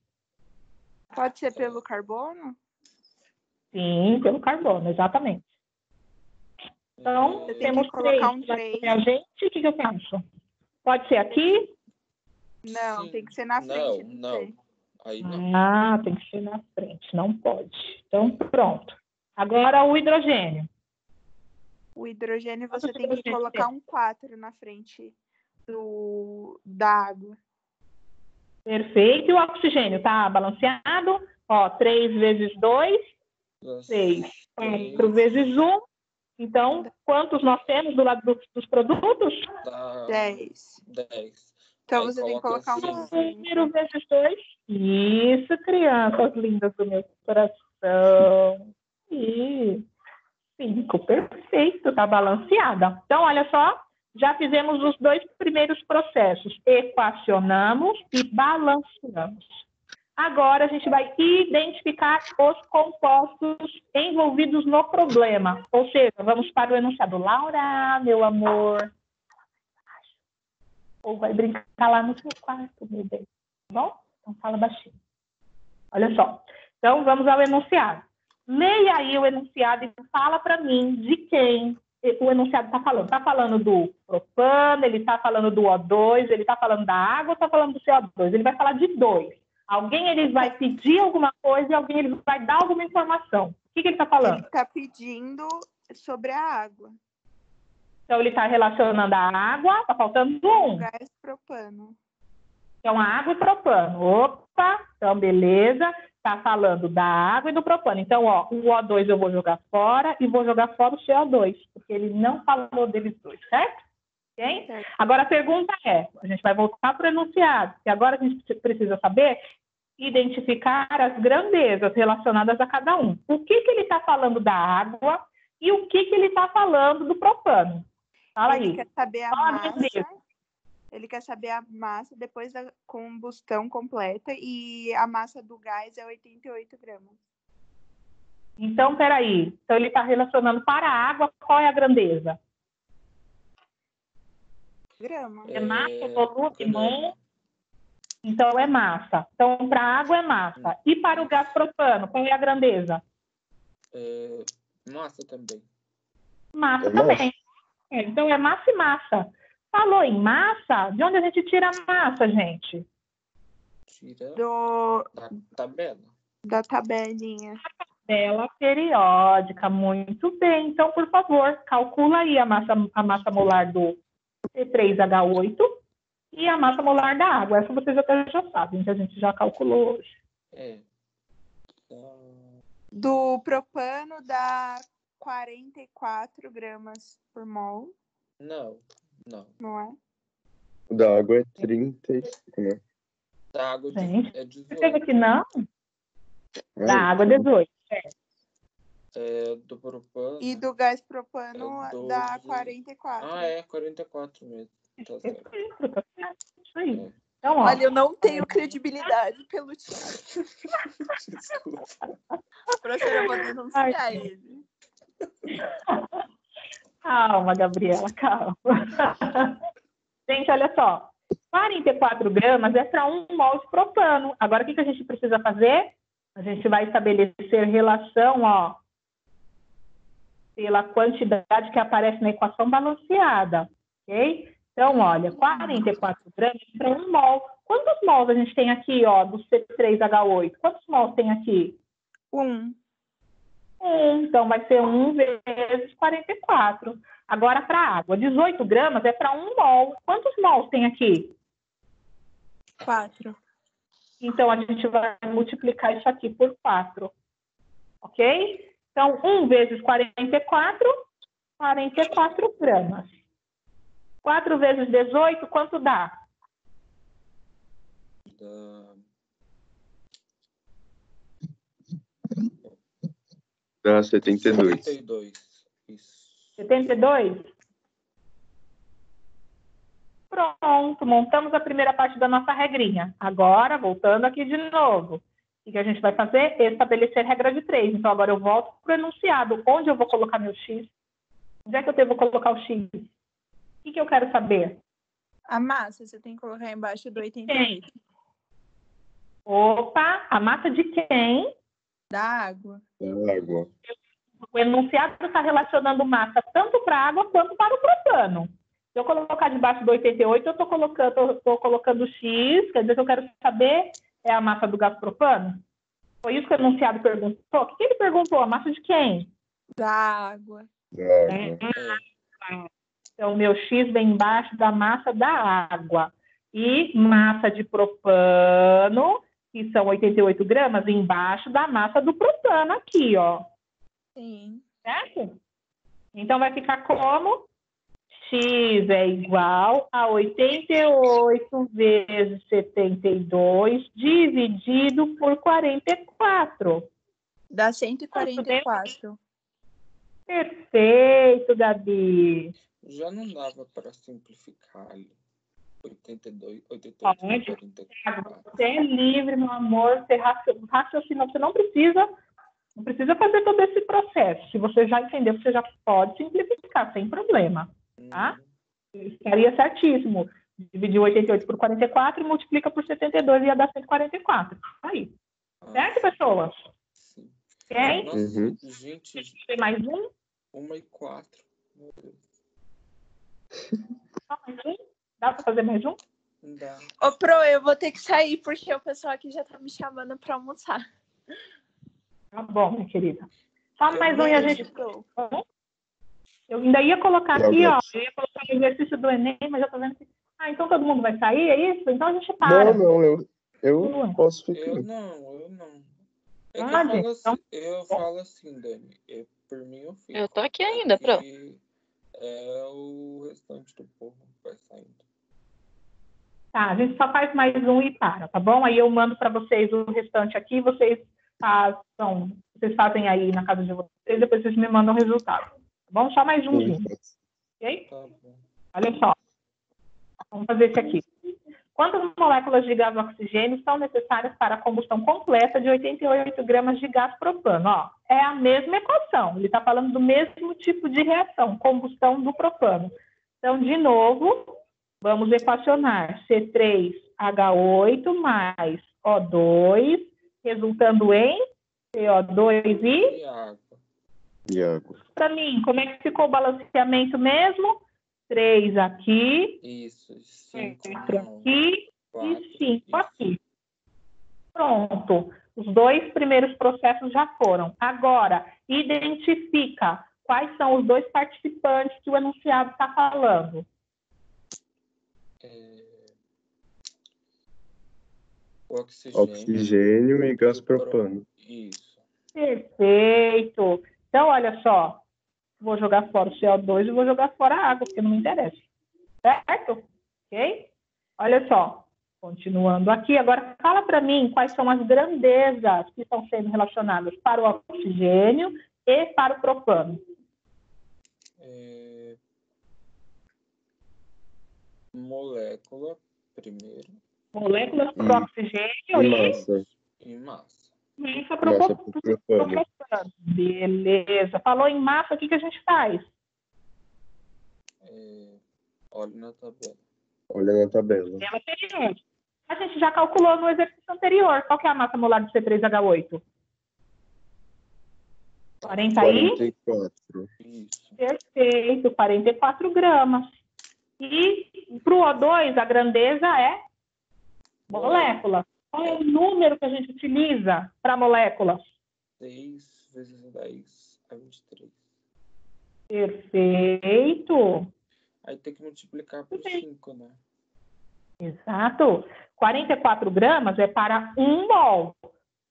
Pode ser pelo carbono? Sim, pelo carbono, exatamente. Então, Você tem temos que colocar um 3. 3. A gente, o que eu faço? Pode ser aqui? Não, Sim. tem que ser na frente. Não. Aí não. Ah, tem que ser na frente, não pode. Então, pronto. Agora o hidrogênio. O hidrogênio você Quanto tem que hidrogênio colocar tem? um 4 na frente da água. Perfeito. E o oxigênio, tá balanceado? Ó, 3 vezes 2, 6. 4 vezes 1. Então, quantos nós temos do lado dos produtos? Dá 10. 10. Então Aí você tem que coloca colocar um 5. 4 vezes 2. Isso, crianças lindas do meu coração. E 5, perfeito, tá balanceada. Então, olha só, já fizemos os 2 primeiros processos. Equacionamos e balanceamos. Agora a gente vai identificar os compostos envolvidos no problema. Ou seja, vamos para o enunciado. Laura, meu amor. Ou vai brincar lá no seu quarto, meu bem. Tá bom? Então fala baixinho. Olha só. Então vamos ao enunciado. Leia aí o enunciado e fala para mim de quem o enunciado está falando. Está falando do propano, ele está falando do O2, ele está falando da água ou está falando do CO2? Ele vai falar de 2. Alguém ele vai pedir alguma coisa e alguém ele vai dar alguma informação. O que ele está falando? Ele está pedindo sobre a água. Então, ele está relacionando a água, está faltando O um. gás propano. Então, a água e propano. Opa, então, beleza. Está falando da água e do propano. Então, ó, o O2 eu vou jogar fora e vou jogar fora o CO2, porque ele não falou deles dois, certo? Okay? Certo. Agora, a pergunta é, a gente vai voltar para o enunciado, que agora a gente precisa saber identificar as grandezas relacionadas a cada um. O que ele está falando da água e o que ele está falando do propano. Fala aí. Ele quer saber a Fala a massa. grandeza. Ele quer saber a massa depois da combustão completa e a massa do gás é 88 gramas. Então, peraí. Então, ele está relacionando para a água, qual é a grandeza? Grama. É massa, volume, grama. Então, é massa. Então, para a água é massa. E para o gás propano, qual é a grandeza? Massa também. Massa É também. Então, é massa e massa. Falou em massa, de onde a gente tira a massa, gente? Tira da tabela. Da tabelinha. Tabela periódica, muito bem. Então, por favor, calcula aí a massa molar do C3H8 e a massa molar da água. Essa vocês até já sabem, que a gente já calculou hoje. Do propano dá 44 gramas por mol. Não. Não é? O da água é 35, né? Da água Gente, é você teve 18. aqui, não? Da água, então. 18. Do propano. E do gás propano É 12. dá 44. 44 mesmo. Tá certo. Isso aí. É. Então, ó, Olha, eu não tenho credibilidade pelo Thiago. Desculpa. Professora, eu vou denunciar ele. calma, Gabriela, calma. Gente, olha só. 44 gramas é para 1 mol de propano. Agora, o que a gente precisa fazer? A gente vai estabelecer relação, ó, pela quantidade que aparece na equação balanceada, ok? Então, olha, 44 gramas para 1 mol. Quantos mols a gente tem aqui, ó, do C3H8? Quantos mols tem aqui? 1. Então, vai ser 1 vezes 44. Agora, para a água, 18 gramas é para 1 mol. Quantos mols tem aqui? 4. Então, a gente vai multiplicar isso aqui por 4. Ok? Então, 1 vezes 44, 44 gramas. 4 vezes 18, quanto dá? Dá 72. 72. Isso. 72? Pronto, montamos a primeira parte da nossa regrinha. Agora, voltando aqui de novo. O que a gente vai fazer? Estabelecer regra de 3. Então, agora eu volto para o enunciado. Onde eu vou colocar meu X? Onde é que eu devo colocar o X? O que eu quero saber? A massa, você tem que colocar embaixo do 88. Opa, a massa de quem? Da água. Da água. O enunciado está relacionando massa tanto para a água quanto para o propano. Se eu colocar debaixo do 88, eu estou colocando X, quer dizer que eu quero saber é a massa do gás propano? Foi isso que o enunciado perguntou? O que ele perguntou? A massa de quem? Da água. Da água. Então, meu X vem embaixo da massa da água. E massa de propano, que são 88 gramas, embaixo da massa do propano aqui, ó. Sim. Certo? Então, vai ficar como? X é igual a 88 vezes 72 dividido por 44. Dá 144. Perfeito, Gabi. Já não dava para simplificar ali. 82, 88, Pode. 44. Você é livre, meu amor, você raciocina, você não precisa fazer todo esse processo. Se você já entendeu, você já pode simplificar, sem problema. Tá? Estaria certíssimo. Dividir 88 por 44 e multiplica por 72 ia dar 144. Aí. Certo, pessoas? Sim. Ok? Nossa, gente, Tem mais um? 1:04. Meu Deus. Só mais um? Dá para fazer mais um? Não dá. Ô, Pro, eu vou ter que sair porque o pessoal aqui já tá me chamando pra almoçar. Tá bom, minha querida. Só mais um e a gente... Pro. Eu ainda ia colocar Não, aqui, ó. Gretchen. Eu ia colocar o exercício do Enem, mas já tô vendo que... Ah, então todo mundo vai sair, é isso? Então a gente para. Não, eu posso ficar. Eu não. É que Pode? eu falo assim, Dani. Por mim eu fico. Eu tô aqui ainda, Pro. É o restante do povo que vai saindo. Tá, a gente só faz mais um e para, tá bom? Aí eu mando para vocês o restante aqui, vocês fazem aí na casa de vocês, depois vocês me mandam o resultado. Tá bom? Só mais umzinho. Ok? Tá bom. Olha só. Vamos fazer esse aqui. Quantas moléculas de gás oxigênio são necessárias para a combustão completa de 88 gramas de gás propano? Ó, é a mesma equação. Ele está falando do mesmo tipo de reação, combustão do propano. Então, de novo, vamos equacionar C3H8 mais O2, resultando em CO2 E água. E água. Para mim, como é que ficou o balanceamento mesmo? 3 aqui, Isso. 5 4 não. aqui 4. e 5 aqui. Pronto. Os dois primeiros processos já foram. Agora, identifica quais são os dois participantes que o enunciado está falando. O Oxigênio e gás propano. Isso. Perfeito. Então, olha só. Vou jogar fora o CO2 e vou jogar fora a água, porque não me interessa. Certo? Ok? Olha só. Continuando aqui, agora fala para mim quais são as grandezas que estão sendo relacionadas para o oxigênio e para o propano. Molécula, primeiro. Moléculas para o oxigênio E massa. E massa. massa para o Massa pro propano. propano. Beleza. Falou em massa, o que a gente faz? Olha na tabela. Olha na tabela. Ela anterior. A gente já calculou no exercício anterior. Qual que é a massa molar de C3H8? 44. Isso. Perfeito, 44 gramas. E para o O2, a grandeza é molécula. Qual é o número que a gente utiliza para moléculas? 6 vezes 10 é 23. Perfeito. Aí tem que multiplicar por 5, né? Exato. 44 gramas é para 1 mol.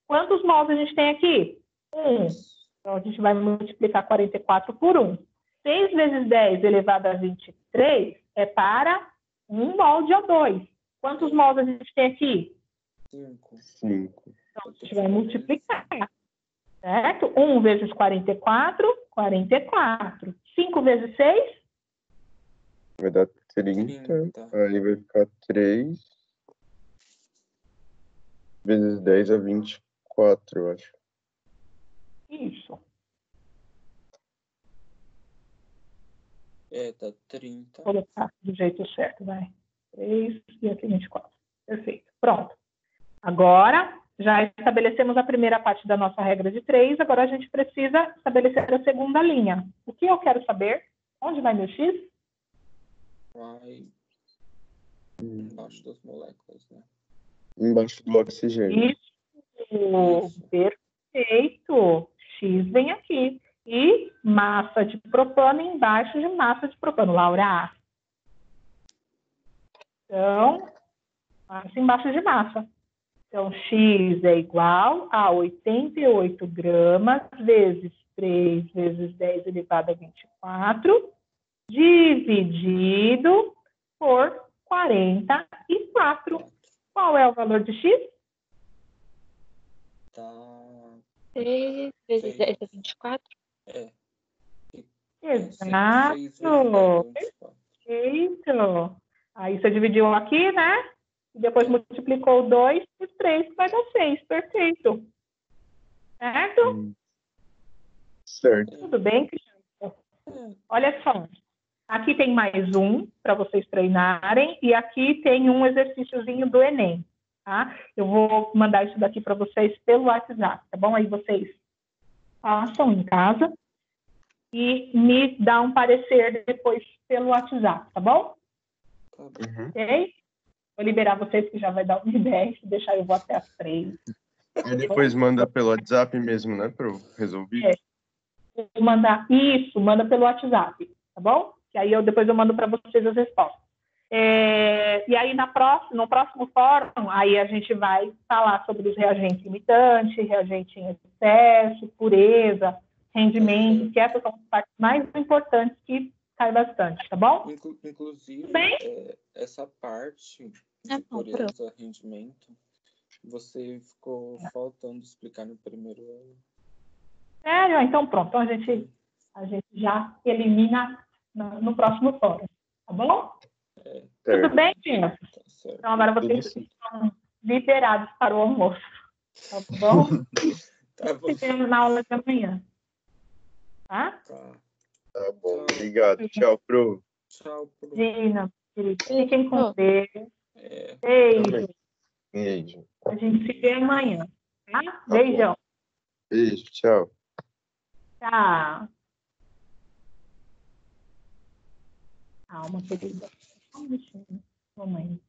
Quantos mols a gente tem aqui? 1. Então, a gente vai multiplicar 44 por 1. 6 vezes 10 elevado a 23 é para 1 mol de O2. Quantos mols a gente tem aqui? 5. Então, a gente vai multiplicar. certo? 1 vezes 44, 44. 5 vezes 6? Vai dar 30. Aí vai ficar 3 vezes 10 é 24, eu acho. Isso. Tá 30. Vou colocar do jeito certo, vai. 3 e aqui 24. Perfeito. Pronto. Agora, já estabelecemos a primeira parte da nossa regra de 3, agora a gente precisa estabelecer a segunda linha. O que eu quero saber? Onde vai meu X? Vai embaixo das moléculas, né? Embaixo do oxigênio. Isso. Perfeito. X vem aqui. E massa de propano embaixo de massa de propano. Laura. Então, massa embaixo de massa. Então, X é igual a 88 gramas vezes 3 vezes 10 elevado a 24, dividido por 44. Qual é o valor de X? Tá. 3 vezes 10 é 24? Exato. 6 vezes 10 é 24. Perfeito. Aí você dividiu aqui, né? E depois multiplicou 2 por 3, que vai dar 6. Perfeito. Certo? Certo. Tudo bem, criança? Olha só. Aqui tem mais um para vocês treinarem e aqui tem um exercíciozinho do Enem, tá? Eu vou mandar isso daqui para vocês pelo WhatsApp, tá bom? Aí vocês façam em casa e me dá um parecer depois pelo WhatsApp, tá bom? Uhum. Ok? Vou liberar vocês que já vai dar 1h10, se deixar eu vou até as 3. Aí depois manda pelo WhatsApp mesmo, né, pro resolvido? Vou mandar isso, manda pelo WhatsApp, tá bom? Que aí depois eu mando para vocês as respostas. E aí no próximo fórum, aí a gente vai falar sobre os reagentes limitantes, reagente em excesso, pureza, rendimento, que essas são as partes mais importantes que cai bastante, tá bom? Inclusive, Bem? essa parte de pureza, rendimento, você ficou faltando explicar no primeiro ano. Sério? Então pronto, então a gente já elimina no próximo fórum, tá bom? Tudo bem, crianças? Tá certo. Então agora vocês estão liberados para o almoço, tá bom? Tá bom. Se vemos na aula de amanhã, tá? Tá bom, obrigado. Tchau, Pro. Tchau, Pro. Gina, fiquem com Deus. Beijo. Beijo. A gente se vê amanhã, tá? Tá Beijão. bom. Beijo, tchau. Tchau. Calma, querida. Só um minutinho. Mamãe.